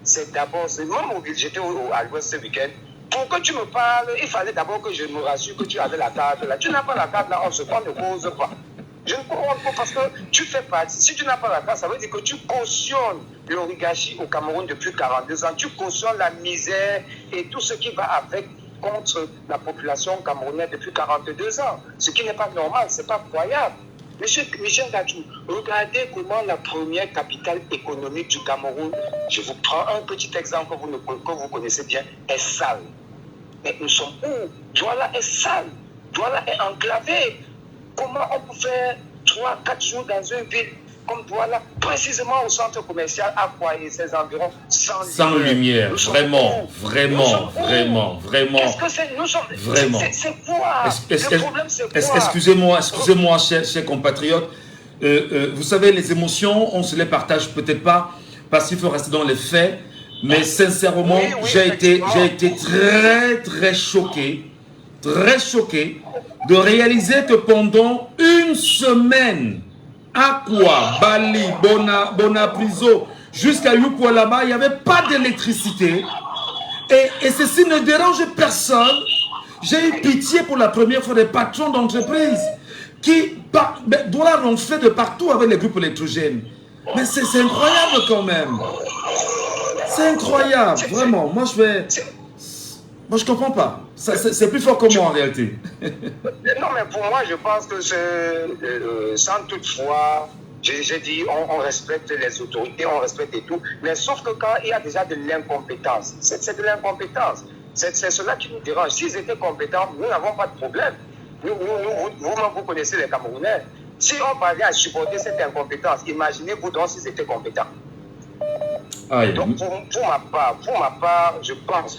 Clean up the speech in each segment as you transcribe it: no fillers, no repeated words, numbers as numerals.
c'est d'abord, moi mobile, j'étais à l'Ouest ce week-end. Pour que tu me parles, il fallait d'abord que je me rassure que tu avais la carte là. Tu n'as pas la carte là, on se prend ne cause pas. Je ne comprends pas parce que tu fais partie. Si tu n'as pas la carte, ça veut dire que tu cautionnes l'oligarchie au Cameroun depuis 42 ans. Tu cautionnes la misère et tout ce qui va avec contre la population camerounaise depuis 42 ans. Ce qui n'est pas normal, ce n'est pas croyable. Monsieur Michel Gadjou, regardez comment la première capitale économique du Cameroun, je vous prends un petit exemple que vous connaissez bien, est sale. Mais nous sommes où? Douala est sale. Douala est enclavée. Comment on peut faire 3-4 jours dans une ville comme Douala, précisément au centre commercial, à Kouaye, ses environs, sans lumière. Vraiment. Qu'est-ce que c'est? Nous sommes... C'est quoi? Le problème, c'est Excusez-moi, quoi? chers compatriotes. Vous savez, les émotions, on ne se les partage peut-être pas parce qu'il faut rester dans les faits. Mais sincèrement, j'ai été très choqué de réaliser que pendant une semaine, Akwa, Bali, Bonapriso, jusqu'à Yukwalaba, il n'y avait pas d'électricité. Et ceci ne dérange personne. J'ai eu pitié pour la première fois des patrons d'entreprise qui doivent ronfler de partout avec les groupes électrogènes. Mais c'est incroyable quand même. C'est incroyable, vraiment. Moi, je comprends pas. C'est plus fort que moi en réalité. Non, mais pour moi, je pense que sans toutefois, j'ai dit, on respecte les autorités, on respecte et tout. Mais sauf que quand il y a déjà de l'incompétence, c'est de l'incompétence. C'est cela qui nous dérange. S'ils étaient compétents, nous n'avons pas de problème. Vous connaissez les Camerounais. Si on parvient à supporter cette incompétence, imaginez-vous donc s'ils étaient compétents. Donc, pour ma part, je pense,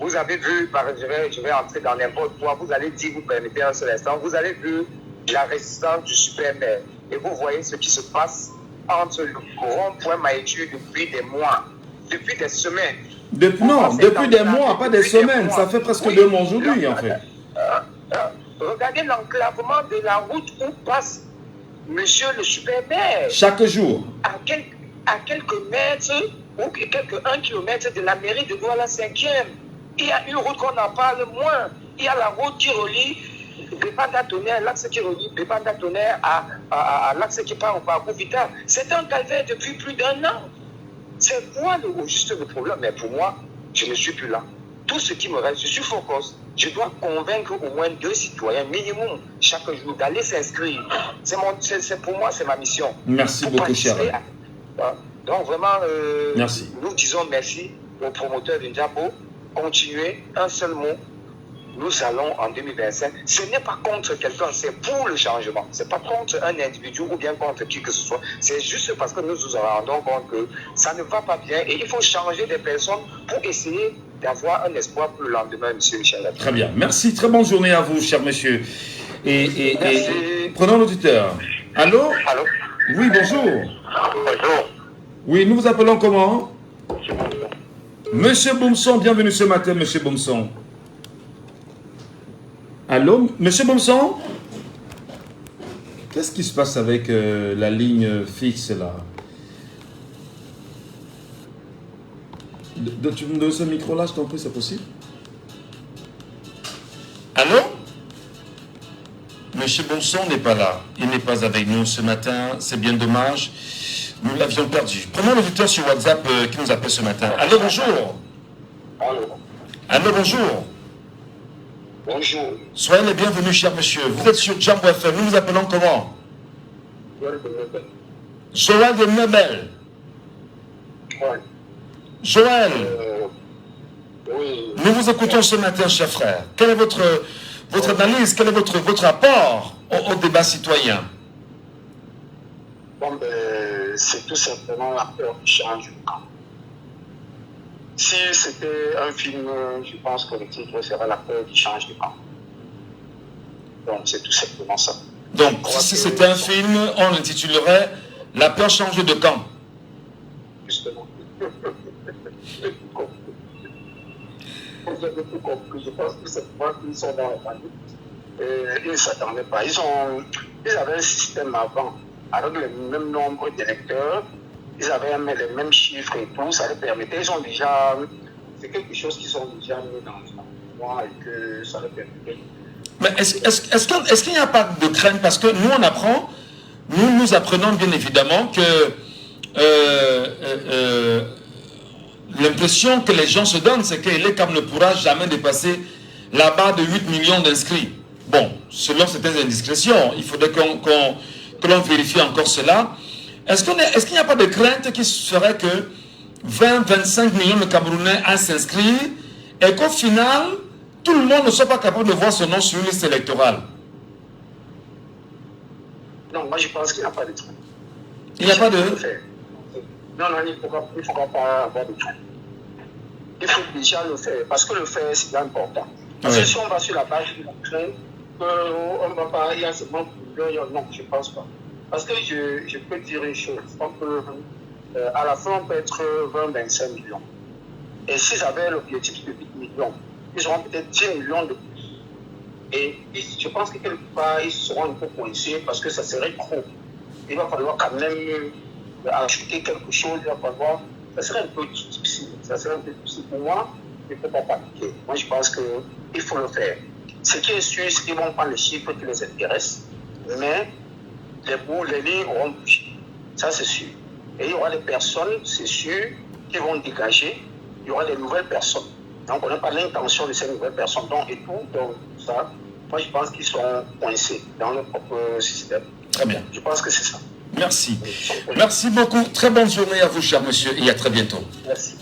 vous avez vu, je vais entrer dans n'importe quoi, vous allez dire, vous permettez un seul instant, vous avez vu la résistance du super-maire et vous voyez ce qui se passe entre le rond-point Maïtu depuis des mois, depuis des semaines. Depuis des mois, pas des semaines, ça fait presque 2 mois aujourd'hui en fait. Regardez l'enclavement de la route où passe monsieur le super-maire. Chaque jour. À quelques mètres ou quelques 1 kilomètre de la mairie de Douala 5e. Il y a une route qu'on en parle moins. Il y a la route qui relie Bébanda-Tonnerre, l'axe qui relie Bébanda-Tonnerre à l'axe qui part au parcours vital. C'est un calvaire depuis plus d'1 an. C'est quoi juste le problème? Mais pour moi, je ne suis plus là. Tout ce qui me reste, je suis focus. Je dois convaincre au moins 2 citoyens minimum chaque jour d'aller s'inscrire. Pour moi, c'est ma mission. Merci beaucoup, cher. Donc vraiment, merci. Nous disons merci aux promoteurs d'Injabo. Continuez, un seul mot. Nous allons en 2025. Ce n'est pas contre quelqu'un, c'est pour le changement. Ce n'est pas contre un individu ou bien contre qui que ce soit. C'est juste parce que nous nous rendons compte que ça ne va pas bien et il faut changer des personnes pour essayer d'avoir un espoir pour le lendemain, monsieur Michel. Très bien. Merci. Très bonne journée à vous, cher monsieur. Et prenons l'auditeur. Allô? Allô? Oui, bonjour. Bonjour. Oui, nous vous appelons comment? Monsieur Boumson, bienvenue ce matin, monsieur Boumson. Allô, monsieur Boumson? Qu'est-ce qui se passe avec la ligne fixe là? Tu me donnes ce micro-là, je t'en prie, c'est possible? Allô? Monsieur Boumson n'est pas là. Il n'est pas avec nous ce matin. C'est bien dommage. Nous l'avions perdu. Prenons l'auditeur sur WhatsApp qui nous appelle ce matin. Allô, bonjour. Allô, bonjour. Bonjour. Soyez les bienvenus, cher monsieur. Vous êtes sur Jambo FM. Nous vous appelons comment? Joël de Nebel. Joël. Oui. Nous vous écoutons ce matin, cher frère. Quelle est votre analyse? Quel est votre apport au débat citoyen? Bon, c'est tout simplement la peur qui change du camp. Si c'était un film, je pense que le titre serait la peur qui change du camp. Donc, c'est tout simplement ça. Donc, si c'était un film, on l'intitulerait La peur change de camp. Justement. Vous avez tout compris. Je pense que c'est moi qu'ils sont dans la panique. Ils ne s'attendaient pas. Ils avaient un système avant, avec le même nombre d'électeurs, ils avaient les mêmes chiffres et tout, ça les permettait. Ils ont déjà, c'est quelque chose qu'ils ont déjà mis dans moi et que ça les permettait. Mais est-ce qu'il n'y a pas de crainte? Parce que nous, on apprend, nous apprenons bien évidemment que l'impression que les gens se donnent, c'est que l'ECAM ne pourra jamais dépasser la barre de 8 millions d'inscrits. Bon, selon certaines indiscrétions, il faudrait que l'on vérifie encore cela. Est-ce qu'il n'y a pas de crainte qui serait que 20-25 millions de Camerounais à s'inscrire et qu'au final, tout le monde ne soit pas capable de voir son nom sur une liste électorale? Non, moi je pense qu'il n'y a pas de crainte. Il n'y a pas de... Non, il ne faudra pas avoir de crainte. Il faut déjà le faire, parce que le faire, c'est important. Parce que si on va sur la base de la crainte, on va pas, il y a seulement non, je ne pense pas. Parce que je peux dire une chose, on peut, à la fin, on peut être 20-25 millions. Et s'ils avaient l'objectif de 8 millions, ils auront peut-être 10 millions de plus. Et je pense que quelque part, ils seront un peu coincés parce que ça serait trop. Il va falloir quand même ajouter quelque chose, il va falloir... Ça serait un peu difficile. Ça serait un peu difficile pour moi, il ne faut pas paniquer. Moi, je pense qu'il faut le faire. Ce qui est sûr, c'est qu'ils vont prendre les chiffres qui les intéressent, mais les lignes auront bougé. Ça, c'est sûr. Et il y aura des personnes, c'est sûr, qui vont dégager. Il y aura des nouvelles personnes. Donc, on n'a pas l'intention de ces nouvelles personnes. Donc, et tout, donc, ça, moi, je pense qu'ils sont coincés dans leur propre système. Très bien. Je pense que c'est ça. Merci. Merci beaucoup. Très bonne journée à vous, cher monsieur, et à très bientôt. Merci.